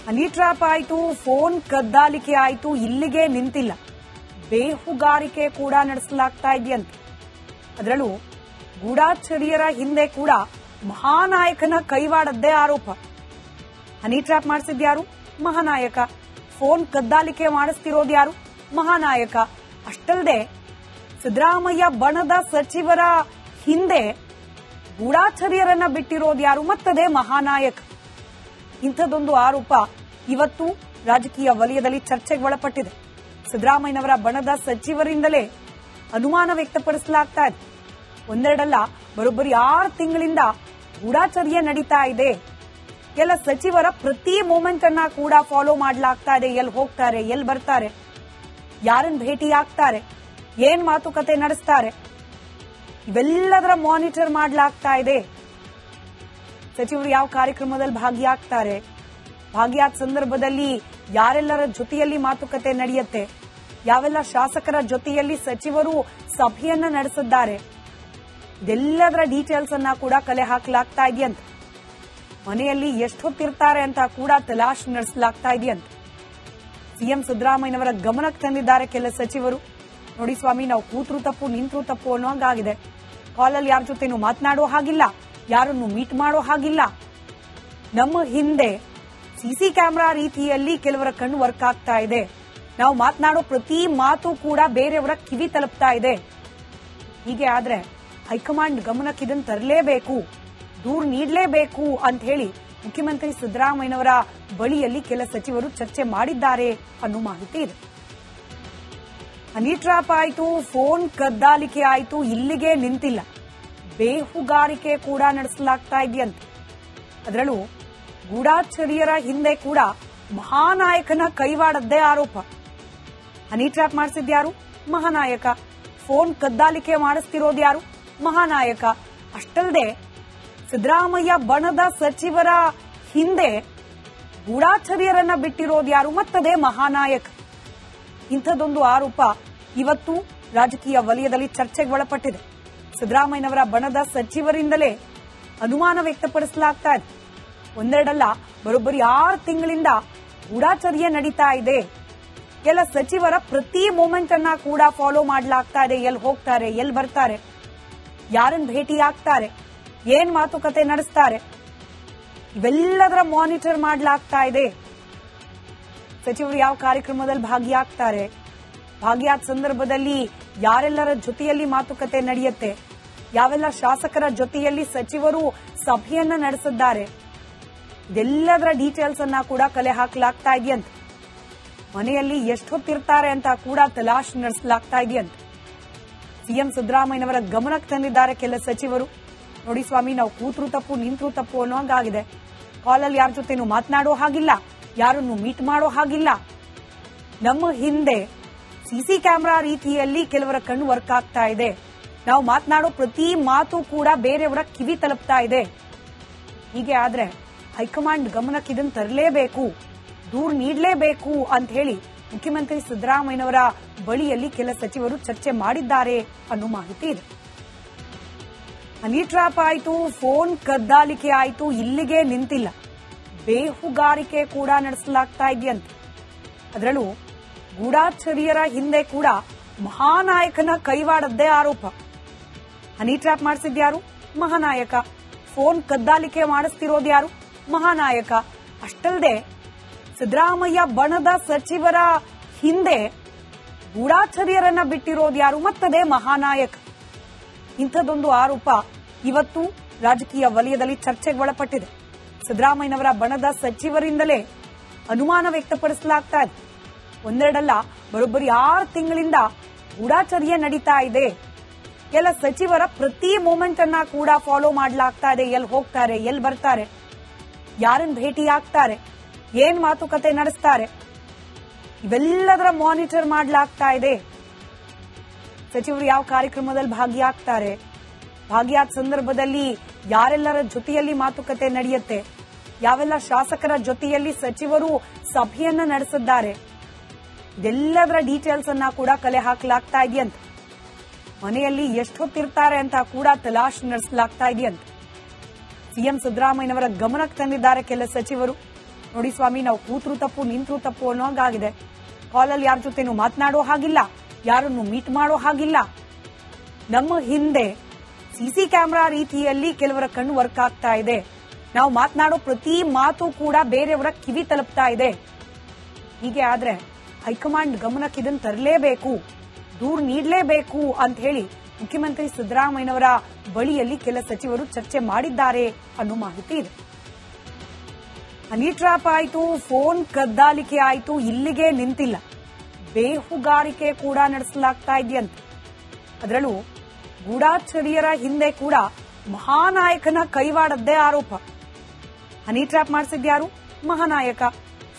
Honey trap ಆಯ್ತು, phone ಕದ್ದಾಲಿಕೆ ಆಯ್ತು, ಇಲ್ಲಿಗೆ ನಿಂತಿಲ್ಲ. ಬೇಹುಗಾರಿಕೆ ಕೂಡ ನಡೆಸಲಾಗ್ತಾ ಇದೆಯಂತೆ. ಅದರಲ್ಲೂ ಗೂಢಾಚರ್ಯರ ಹಿಂದೆ ಕೂಡ ಮಹಾನಾಯಕನ ಕೈವಾಡದ್ದೇ ಆರೋಪ. Honey trap ಮಾಡಿಸಿದ್ಯಾರು? ಮಹಾನಾಯಕ. ಫೋನ್ ಕದ್ದಾಲಿಕೆ ಮಾಡಿಸ್ತಿರೋದು ಯಾರು? ಮಹಾನಾಯಕ. ಅಷ್ಟಲ್ಲದೆ ಸಿದ್ದರಾಮಯ್ಯ ಬಣದ ಸಚಿವರ ಹಿಂದೆ ಗೂಢಾಚರ್ಯರನ್ನ ಬಿಟ್ಟಿರೋದು ಯಾರು? ಮತ್ತದೇ ಮಹಾನಾಯಕ. ಇಂಥದ್ದೊಂದು ಆರೋಪ ಇವತ್ತು ರಾಜಕೀಯ ವಲಯದಲ್ಲಿ ಚರ್ಚೆಗೆ ಒಳಪಟ್ಟಿದೆ. ಸಿದ್ದರಾಮಯ್ಯನವರ ಬಣದ ಸಚಿವರಿಂದಲೇ ಅನುಮಾನ ವ್ಯಕ್ತಪಡಿಸಲಾಗ್ತಾ ಇದೆ. ಒಂದೆರಡಲ್ಲ, ಬರೋಬ್ಬರಿ 6 ತಿಂಗಳಿಂದ ಗೂಢಾಚರ್ಯ ನಡೀತಾ ಇದೆ. ಕೆಲ ಸಚಿವರ ಪ್ರತಿ ಮೂಮೆಂಟ್ ಅನ್ನ ಕೂಡ ಫಾಲೋ ಮಾಡಲಾಗ್ತಾ ಇದೆ. ಎಲ್ಲಿ ಹೋಗ್ತಾರೆ, ಎಲ್ಲಿ ಬರ್ತಾರೆ, ಯಾರನ್ನ ಭೇಟಿ ಆಗ್ತಾರೆ, ಏನ್ ಮಾತುಕತೆ ನಡೆಸ್ತಾರೆ, ಇವೆಲ್ಲದರ ಮಾನಿಟರ್ ಮಾಡಲಾಗ್ತಾ ಇದೆ. ಸಚಿವರು ಯಾವ ಕಾರ್ಯಕ್ರಮದಲ್ಲಿ ಭಾಗಿಯಾಗ್ತಾರೆ, ಭಾಗಿಯಾದ ಸಂದರ್ಭದಲ್ಲಿ ಯಾರೆಲ್ಲರ ಜೊತೆಯಲ್ಲಿ ಮಾತುಕತೆ ನಡೆಯುತ್ತೆ, ಯಾವೆಲ್ಲ ಶಾಸಕರ ಜೊತೆಯಲ್ಲಿ ಸಚಿವರು ಸಭೆಯನ್ನ ನಡೆಸಿದ್ದಾರೆ, ಇದೆಲ್ಲದರ ಡೀಟೇಲ್ಸ್ ಅನ್ನ ಕೂಡ ಕಲೆ ಹಾಕಲಾಗ್ತಾ ಇದೆಯಂತೆ. ಮನೆಯಲ್ಲಿ ಎಷ್ಟೊತ್ತಿರ್ತಾರೆ ಅಂತ ಕೂಡ ತಲಾಶ್ ನಡೆಸಲಾಗ್ತಾ ಇದೆಯಂತೆ. ಸಿಎಂ ಸಿದ್ದರಾಮಯ್ಯನವರ ಗಮನಕ್ಕೆ ತಂದಿದ್ದಾರೆ ಕೆಲ ಸಚಿವರು. ನೋಡಿ ಸ್ವಾಮಿ, ನಾವು ಕೂತ್ರು ತಪ್ಪು, ನಿಂತ್ರು ತಪ್ಪು ಅನ್ನೋ ಹಂಗಾಗಿದೆ. ಕಾಲಲ್ಲಿ ಯಾರ ಜೊತೆನೂ ಮಾತನಾಡೋ ಹಾಗಿಲ್ಲ, ಯಾರನ್ನು ಮೀಟ್ ಮಾಡೋ ಹಾಗಿಲ್ಲ. ನಮ್ಮ ಹಿಂದೆ ಸಿಸಿ ಕ್ಯಾಮೆರಾ ರೀತಿಯಲ್ಲಿ ಕೆಲವರ ಕಣ್ಣು ವರ್ಕ್ ಆಗ್ತಾ ಇದೆ. ನಾವು ಮಾತನಾಡೋ ಪ್ರತಿ ಮಾತು ಕೂಡ ಬೇರೆಯವರ ಕಿವಿ ತಲುಪ್ತಾ ಇದೆ. ಹೀಗೆ ಆದ್ರೆ ಹೈಕಮಾಂಡ್ ಗಮನಕ್ಕೆ ಇದನ್ನು ತರಲೇಬೇಕು, ದೂರು ನೀಡಲೇಬೇಕು ಅಂತ ಹೇಳಿ ಮುಖ್ಯಮಂತ್ರಿ ಸಿದ್ದರಾಮಯ್ಯನವರ ಬಳಿಯಲ್ಲಿ ಕೆಲ ಸಚಿವರು ಚರ್ಚೆ ಮಾಡಿದ್ದಾರೆ ಅನ್ನೋ ಮಾಹಿತಿ ಇದೆ. ಹನಿ ಟ್ರ್ಯಾಪ್ ಆಯ್ತು, ಫೋನ್ ಕದ್ದಾಲಿಕೆ ಆಯ್ತು, ಇಲ್ಲಿಗೆ ನಿಂತಿಲ್ಲ. ಬೇಹುಗಾರಿಕೆ ಕೂಡ ನಡೆಸಲಾಗ್ತಾ ಇದೆಯಂತೆ. ಅದರಲ್ಲೂ ಗೂಢಾಚರ್ಯರ ಹಿಂದೆ ಕೂಡ ಮಹಾನಾಯಕನ ಕೈವಾಡದ್ದೇ ಆರೋಪ. Honey trap ಮಾಡಿಸಿದ್ಯಾರು? ಮಹಾನಾಯಕ. ಫೋನ್ ಕದ್ದಾಲಿಕೆ ಮಾಡಿಸ್ತಿರೋದು ಯಾರು? ಮಹಾನಾಯಕ. ಅಷ್ಟಲ್ಲದೆ ಸಿದ್ದರಾಮಯ್ಯ ಬಣದ ಸಚಿವರ ಹಿಂದೆ ಗೂಢಾಚರ್ಯರನ್ನ ಬಿಟ್ಟಿರೋದು ಯಾರು? ಮತ್ತದೇ ಮಹಾನಾಯಕ. ಇಂಥದ್ದೊಂದು ಆರೋಪ ಇವತ್ತು ರಾಜಕೀಯ ವಲಯದಲ್ಲಿ ಚರ್ಚೆಗೆ ಒಳಪಟ್ಟಿದೆ. ಸಿದ್ದರಾಮಯ್ಯನವರ ಬಣದ ಸಚಿವರಿಂದಲೇ ಅನುಮಾನ ವ್ಯಕ್ತಪಡಿಸಲಾಗ್ತಾ ಇದೆ. ಒಂದೆರಡಲ್ಲ, ಬರೋಬ್ಬರಿ 6 ತಿಂಗಳಿಂದ ಗೂಢಾಚರ್ಯ ನಡೀತಾ ಇದೆ. ಕೆಲ ಸಚಿವರ ಪ್ರತಿ ಮೂಮೆಂಟ್ ಅನ್ನ ಕೂಡ ಫಾಲೋ ಮಾಡಲಾಗ್ತಾ ಇದೆ. ಎಲ್ಲಿ ಹೋಗ್ತಾರೆ, ಎಲ್ಲಿ ಬರ್ತಾರೆ, ಯಾರನ್ನ ಭೇಟಿ ಆಗ್ತಾರೆ, ಏನ್ ಮಾತುಕತೆ ನಡೆಸ್ತಾರೆ, ಇವೆಲ್ಲದರ ಮಾನಿಟರ್ ಮಾಡಲಾಗ್ತಾ ಇದೆ. ಸಚಿವರು ಯಾವ ಕಾರ್ಯಕ್ರಮದಲ್ಲಿ ಭಾಗಿಯಾಗ್ತಾರೆ, ಭಾಗಿಯಾದ ಸಂದರ್ಭದಲ್ಲಿ ಯಾರೆಲ್ಲರ ಜೊತೆಯಲ್ಲಿ ಮಾತುಕತೆ ನಡೆಯುತ್ತೆ, ಯಾವೆಲ್ಲ ಶಾಸಕರ ಜೊತೆಯಲ್ಲಿ ಸಚಿವರು ಸಭೆಯನ್ನ ನಡೆಸಿದ್ದಾರೆ, ಇದೆಲ್ಲದರ ಡೀಟೇಲ್ಸ್ ಅನ್ನ ಕೂಡ ಕಲೆ ಹಾಕಲಾಗ್ತಾ ಇದೆಯಂತೆ. ಮನೆಯಲ್ಲಿ ಎಷ್ಟೊತ್ತಿರ್ತಾರೆ ಅಂತ ಕೂಡ ತಲಾಶ್ ನಡೆಸಲಾಗ್ತಾ ಇದೆಯಂತೆ. ಸಿಎಂ ಸಿದ್ದರಾಮಯ್ಯನವರ ಗಮನಕ್ಕೆ ತಂದಿದ್ದಾರೆ ಕೆಲ ಸಚಿವರು. ನೋಡಿ ಸ್ವಾಮಿ, ನಾವು ಕೂತ್ರು ತಪ್ಪು, ನಿಂತ್ರು ತಪ್ಪು ಅನ್ನೋ ಹಂಗಾಗಿದೆ. ಕಾಲಲ್ಲಿ ಯಾರ ಜೊತೆನೂ ಮಾತನಾಡೋ ಹಾಗಿಲ್ಲ, ಯಾರನ್ನು ಮೀಟ್ ಮಾಡೋ ಹಾಗಿಲ್ಲ. ನಮ್ಮ ಹಿಂದೆ ಸಿಸಿ ಕ್ಯಾಮೆರಾ ರೀತಿಯಲ್ಲಿ ಕೆಲವರ ಕಣ್ಣು ವರ್ಕ್ ಆಗ್ತಾ ಇದೆ. ನಾವು ಮಾತನಾಡೋ ಪ್ರತಿ ಮಾತು ಕೂಡ ಬೇರೆಯವರ ಕಿವಿ ತಲುಪ್ತಾ ಇದೆ. ಹೀಗೆ ಆದ್ರೆ ಹೈಕಮಾಂಡ್ ಗಮನಕ್ಕೆ ಇದನ್ನು ತರಲೇಬೇಕು, ದೂರು ನೀಡಲೇಬೇಕು ಅಂತ ಹೇಳಿ ಮುಖ್ಯಮಂತ್ರಿ ಸಿದ್ದರಾಮಯ್ಯನವರ ಬಳಿಯಲ್ಲಿ ಕೆಲ ಸಚಿವರು ಚರ್ಚೆ ಮಾಡಿದ್ದಾರೆ ಅನ್ನೋ ಮಾಹಿತಿ ಇದೆ. ಹನಿ ಟ್ರ್ಯಾಪ್ ಆಯ್ತು, ಫೋನ್ ಕದ್ದಾಲಿಕೆ ಆಯ್ತು, ಇಲ್ಲಿಗೆ ನಿಂತಿಲ್ಲ. ಬೇಹುಗಾರಿಕೆ ಕೂಡ ನಡೆಸಲಾಗ್ತಾ ಇದೆಯಂತೆ. ಅದರಲ್ಲೂ ಗೂಢಾಚರ್ಯರ ಹಿಂದೆ ಕೂಡ ಮಹಾನಾಯಕನ ಕೈವಾಡದ್ದೇ ಆರೋಪ. Honey trap ಮಾಡಿಸಿದ್ಯಾರು? ಮಹಾನಾಯಕ. ಫೋನ್ ಕದ್ದಾಲಿಕೆ ಮಾಡಿಸ್ತಿರೋದು ಯಾರು? ಮಹಾನಾಯಕ. ಅಷ್ಟಲ್ಲದೆ ಸಿದ್ದರಾಮಯ್ಯ ಬಣದ ಸಚಿವರ ಹಿಂದೆ ಗೂಢಾಚರ್ಯರನ್ನ ಬಿಟ್ಟಿರೋದು ಯಾರು? ಮತ್ತದೇ ಮಹಾನಾಯಕ. ಇಂಥದ್ದೊಂದು ಆರೋಪ ಇವತ್ತು ರಾಜಕೀಯ ವಲಯದಲ್ಲಿ ಚರ್ಚೆಗೆ ಒಳಪಟ್ಟಿದೆ. ಸಿದ್ದರಾಮಯ್ಯನವರ ಬಣದ ಸಚಿವರಿಂದಲೇ ಅನುಮಾನ ವ್ಯಕ್ತಪಡಿಸಲಾಗ್ತಾ ಇದೆ. ಒಂದೆರಡಲ್ಲ, ಬರೋಬ್ಬರಿ 6 ತಿಂಗಳಿಂದ ಗೂಢಾಚರ್ಯ ನಡೀತಾ ಇದೆ. ಕೆಲ ಸಚಿವರ ಪ್ರತಿ ಮೂಮೆಂಟ್ ಅನ್ನ ಕೂಡ ಫಾಲೋ ಮಾಡಲಾಗ್ತಾ ಇದೆ. ಎಲ್ಲಿ ಹೋಗ್ತಾರೆ, ಎಲ್ಲಿ ಬರ್ತಾರೆ, ಯಾರನ್ನ ಭೇಟಿ ಆಗ್ತಾರೆ, ಏನ್ ಮಾತುಕತೆ ನಡೆಸ್ತಾರೆ, ಇವೆಲ್ಲದರ ಮಾನಿಟರ್ ಮಾಡಲಾಗ್ತಾ ಇದೆ. ಸಚಿವರು ಯಾವ ಕಾರ್ಯಕ್ರಮದಲ್ಲಿ ಭಾಗಿಯಾಗ್ತಾರೆ, ಭಾಗಿಯಾದ ಸಂದರ್ಭದಲ್ಲಿ ಯಾರೆಲ್ಲರ ಜೊತೆಯಲ್ಲಿ ಮಾತುಕತೆ ನಡೆಯುತ್ತೆ, ಯಾವೆಲ್ಲ ಶಾಸಕರ ಜೊತೆಯಲ್ಲಿ ಸಚಿವರು ಸಭೆಯನ್ನ ನಡೆಸಿದ್ದಾರೆ, ಇದೆಲ್ಲದರ ಡೀಟೇಲ್ಸ್ ಅನ್ನ ಕೂಡ ಕಲೆ ಹಾಕಲಾಗ್ತಾ ಇದೆಯಂತೆ. ಮನೆಯಲ್ಲಿ ಎಷ್ಟೊತ್ತಿರ್ತಾರೆ ಅಂತ ಕೂಡ ತಲಾಶ್ ನಡೆಸಲಾಗ್ತಾ ಇದೆಯಂತೆ. ಸಿಎಂ ಸಿದ್ದರಾಮಯ್ಯನವರ ಗಮನಕ್ಕೆ ತಂದಿದ್ದಾರೆ ಕೆಲ ಸಚಿವರು. ನೋಡಿ ಸ್ವಾಮಿ, ನಾವು ಕೂತ್ರು ತಪ್ಪು ನಿಂತ್ರು ತಪ್ಪು ಅನ್ನೋ ಹಾಗಾಗಿದೆ. ಕಾಲಲ್ಲಿ ಯಾರ ಜೊತೆನೂ ಮಾತನಾಡೋ ಹಾಗಿಲ್ಲ, ಯಾರನ್ನು ಮೀಟ್ ಮಾಡೋ ಹಾಗಿಲ್ಲ. ನಮ್ಮ ಹಿಂದೆ ಸಿಸಿ ಕ್ಯಾಮೆರಾ ರೀತಿಯಲ್ಲಿ ಕೆಲವರ ಕಣ್ಣು ವರ್ಕ್ ಆಗ್ತಾ ಇದೆ. ನಾವು ಮಾತನಾಡೋ ಪ್ರತಿ ಮಾತು ಕೂಡ ಬೇರೆಯವರ ಕಿವಿ ತಲುಪ್ತಾ ಇದೆ. ಹೀಗೆ ಆದ್ರೆ ಹೈಕಮಾಂಡ್ ಗಮನಕ್ಕೆ ಇದನ್ನು ತರಲೇಬೇಕು, ದೂರು ನೀಡಲೇಬೇಕು ಅಂತ ಹೇಳಿ ಮುಖ್ಯಮಂತ್ರಿ ಸಿದ್ದರಾಮಯ್ಯನವರ ಬಳಿಯಲ್ಲಿ ಕೆಲ ಸಚಿವರು ಚರ್ಚೆ ಮಾಡಿದ್ದಾರೆ ಅನ್ನೋ ಮಾಹಿತಿ ಇದೆ. ಹನಿ ಟ್ರ್ಯಾಪ್ ಆಯ್ತು, ಫೋನ್ ಕದ್ದಾಲಿಕೆ ಆಯ್ತು, ಇಲ್ಲಿಗೆ ನಿಂತಿಲ್ಲ. ಬೇಹುಗಾರಿಕೆ ಕೂಡ ನಡೆಸಲಾಗ್ತಾ ಇದೆಯಂತೆ. ಅದರಲ್ಲೂ ಗೂಢಚರ್ಯರ ಹಿಂದೆ ಕೂಡ ಮಹಾನಾಯಕನ ಕೈವಾಡದ್ದೇ ಆರೋಪ. Honey trap ಮಾಡಿಸಿದ್ಯಾರು? ಮಹಾನಾಯಕ.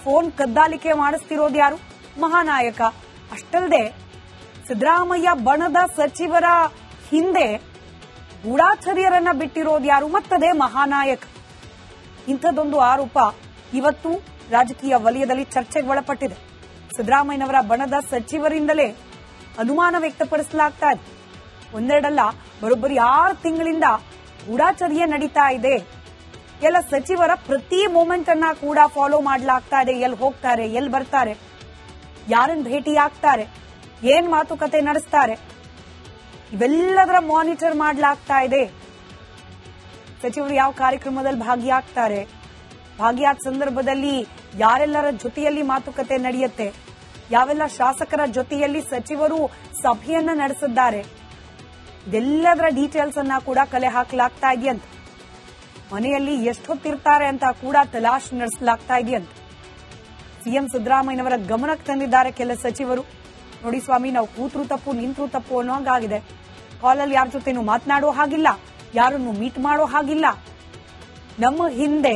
ಫೋನ್ ಕದ್ದಾಲಿಕೆ ಮಾಡಿಸ್ತಿರೋದ್ಯಾರು? ಮಹಾನಾಯಕ. ಅಷ್ಟಲ್ಲದೆ ಸಿದ್ದರಾಮಯ್ಯ ಬಣದ ಸಚಿವರ ಹಿಂದೆ ಗೂಢಚರ್ಯರನ್ನ ಬಿಟ್ಟಿರೋದ್ಯಾರು? ಮತ್ತದೇ ಮಹಾನಾಯಕ. ಇಂಥದ್ದೊಂದು ಆರೋಪ ಇವತ್ತು ರಾಜಕೀಯ ವಲಯದಲ್ಲಿ ಚರ್ಚೆಗೆ ಒಳಪಟ್ಟಿದೆ. ಸಿದ್ದರಾಮಯ್ಯನವರ ಬಣದ ಸಚಿವರಿಂದಲೇ ಅನುಮಾನ ವ್ಯಕ್ತಪಡಿಸಲಾಗ್ತಾ ಇದೆ. ಒಂದೆರಡಲ್ಲ, ಬರೋಬ್ಬರಿ 6 ತಿಂಗಳಿಂದ ಗೂಢಚರ್ಯೆ ನಡೀತಾ ಇದೆ. ಎಲ್ಲ ಸಚಿವರ ಪ್ರತಿ ಮೂಮೆಂಟ್ ಅನ್ನ ಕೂಡ ಫಾಲೋ ಮಾಡಲಾಗ್ತಾ ಇದೆ. ಎಲ್ಲಿ ಹೋಗ್ತಾರೆ, ಎಲ್ಲಿ ಬರ್ತಾರೆ, ಯಾರನ್ನ ಭೇಟಿ ಆಗ್ತಾರೆ, ಏನ್ ಮಾತುಕತೆ ನಡೆಸ್ತಾರೆ, ಇವೆಲ್ಲದರ ಮಾನಿಟರ್ ಮಾಡಲಾಗ್ತಾ ಇದೆ. ಸಚಿವರು ಯಾವ ಕಾರ್ಯಕ್ರಮದಲ್ಲಿ ಭಾಗಿಯಾಗ್ತಾರೆ, ಭಾಗಿಯಾದ ಸಂದರ್ಭದಲ್ಲಿ ಯಾರೆಲ್ಲರ ಜೊತೆಯಲ್ಲಿ ಮಾತುಕತೆ ನಡೆಯುತ್ತೆ, ಯಾವೆಲ್ಲ ಶಾಸಕರ ಜೊತೆಯಲ್ಲಿ ಸಚಿವರು ಸಭೆಯನ್ನ ನಡೆಸಿದ್ದಾರೆ, ಇದೆಲ್ಲದರ ಡೀಟೇಲ್ಸ್ ಅನ್ನ ಕೂಡ ಕಲೆ ಹಾಕಲಾಗ್ತಾ ಇದೆಯಂತೆ. ಮನೆಯಲ್ಲಿ ಎಷ್ಟೊತ್ತಿರ್ತಾರೆ ಅಂತ ಕೂಡ ತಲಾಶ್ ನಡೆಸಲಾಗ್ತಾ ಇದೆಯಂತೆ. ಸಿಎಂ ಸಿದ್ದರಾಮಯ್ಯನವರ ಗಮನಕ್ಕೆ ತಂದಿದ್ದಾರೆ ಕೆಲ ಸಚಿವರು. ನೋಡಿ ಸ್ವಾಮಿ, ನಾವು ಕೂತ್ರು ತಪ್ಪು ನಿಂತ್ರು ತಪ್ಪು ಅನ್ನೋ ಹಾಗಾಗಿದೆ. ಕಾಲಲ್ಲಿ ಯಾರ ಜೊತೆನೂ ಮಾತನಾಡೋ ಹಾಗಿಲ್ಲ, ಯಾರನ್ನು ಮೀಟ್ ಮಾಡೋ ಹಾಗಿಲ್ಲ. ನಮ್ಮ ಹಿಂದೆ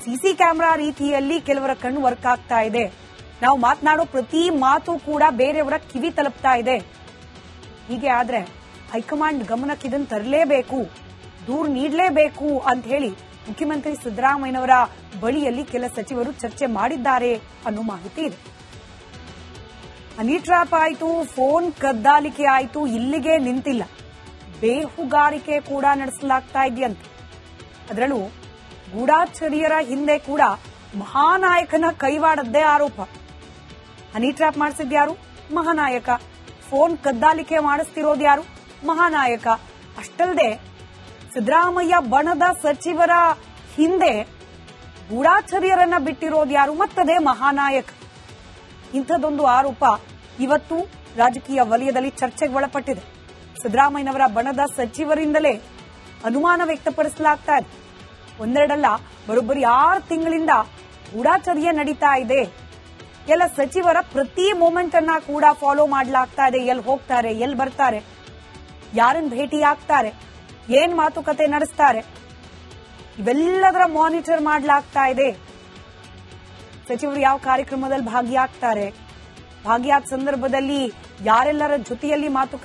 ಸಿಸಿ ಕ್ಯಾಮೆರಾ ರೀತಿಯಲ್ಲಿ ಕೆಲವರ ಕಣ್ಣು ವರ್ಕ್ ಆಗ್ತಾ ಇದೆ. ನಾವು ಮಾತನಾಡೋ ಪ್ರತಿ ಮಾತು ಕೂಡ ಬೇರೆಯವರ ಕಿವಿ ತಲುಪ್ತಾ ಇದೆ. ಹೀಗೆ ಆದ್ರೆ ಹೈಕಮಾಂಡ್ ಗಮನಕ್ಕೆ ಇದನ್ನು ತರಲೇಬೇಕು, ದೂರು ನೀಡಲೇಬೇಕು ಅಂತ ಹೇಳಿ ಮುಖ್ಯಮಂತ್ರಿ ಸಿದ್ದರಾಮಯ್ಯನವರ ಬಳಿಯಲ್ಲಿ ಕೆಲ ಸಚಿವರು ಚರ್ಚೆ ಮಾಡಿದ್ದಾರೆ ಅನ್ನೋ ಮಾಹಿತಿ ಇದೆ. ಹನಿ ಟ್ರ್ಯಾಪ್ ಆಯ್ತು, ಫೋನ್ ಕದ್ದಾಲಿಕೆ ಆಯ್ತು, ಇಲ್ಲಿಗೆ ನಿಂತಿಲ್ಲ. ಬೇಹುಗಾರಿಕೆ ಕೂಡ ನಡೆಸಲಾಗ್ತಾ ಇದೆಯಂತೆ. ಅದರಲ್ಲೂ ಗೂಢಚರ್ಯರ ಹಿಂದೆ ಕೂಡ ಮಹಾನಾಯಕನ ಕೈವಾಡದ್ದೇ ಆರೋಪ. Honey trap ಮಾಡಿಸಿದ್ಯಾರು? ಮಹಾನಾಯಕ. ಫೋನ್ ಕದ್ದಾಲಿಕೆ ಮಾಡಿಸ್ತಿರೋದ್ಯಾರು? ಮಹಾನಾಯಕ. ಅಷ್ಟಲ್ಲದೆ ಸಿದ್ದರಾಮಯ್ಯ ಬಣದ ಸಚಿವರ ಹಿಂದೆ ಗೂಢಚರ್ಯರನ್ನ ಬಿಟ್ಟಿರೋದ್ಯಾರು? ಮತ್ತದೇ ಮಹಾನಾಯಕ. ಇಂಥದ್ದೊಂದು ಆರೋಪ ಇವತ್ತು ರಾಜಕೀಯ ವಲಯದಲ್ಲಿ ಚರ್ಚೆಗೆ ಒಳಪಟ್ಟಿದೆ. ಸಿದ್ದರಾಮಯ್ಯನವರ ಬಣದ ಸಚಿವರಿಂದಲೇ ಅನುಮಾನ ವ್ಯಕ್ತಪಡಿಸಲಾಗ್ತಾ ಇದೆ. ಒಂದೆರಡಲ್ಲ, ಬರೋಬ್ಬರಿ 6 ತಿಂಗಳಿಂದ ಗೂಢಚರ್ಯೆ ನಡೀತಾ ಇದೆ. ಎಲ್ಲ ಸಚಿವರ ಪ್ರತಿ ಮೂಮೆಂಟ್ ಅನ್ನ ಕೂಡ ಫಾಲೋ ಮಾಡಲಾಗ್ತಾ ಇದೆ. ಎಲ್ಲಿ ಹೋಗ್ತಾರೆ, ಎಲ್ಲಿ ಬರ್ತಾರೆ, ಯಾರನ್ನ ಭೇಟಿ ಆಗ್ತಾರೆ, ಏನ್ ಮಾತುಕತೆ ನಡೆಸ್ತಾರೆ, ಇವೆಲ್ಲದರ ಮಾನಿಟರ್ ಮಾಡಲಾಗ್ತಾ ಇದೆ. ಸಚಿವರು ಯಾವ ಕಾರ್ಯಕ್ರಮದಲ್ಲಿ ಭಾಗಿಯಾಗ್ತಾರೆ, ಭಾಗಿಯಾದ ಸಂದರ್ಭದಲ್ಲಿ ಯಾರೆಲ್ಲರ ಜೊತೆಯಲ್ಲಿ ಮಾತುಕತೆ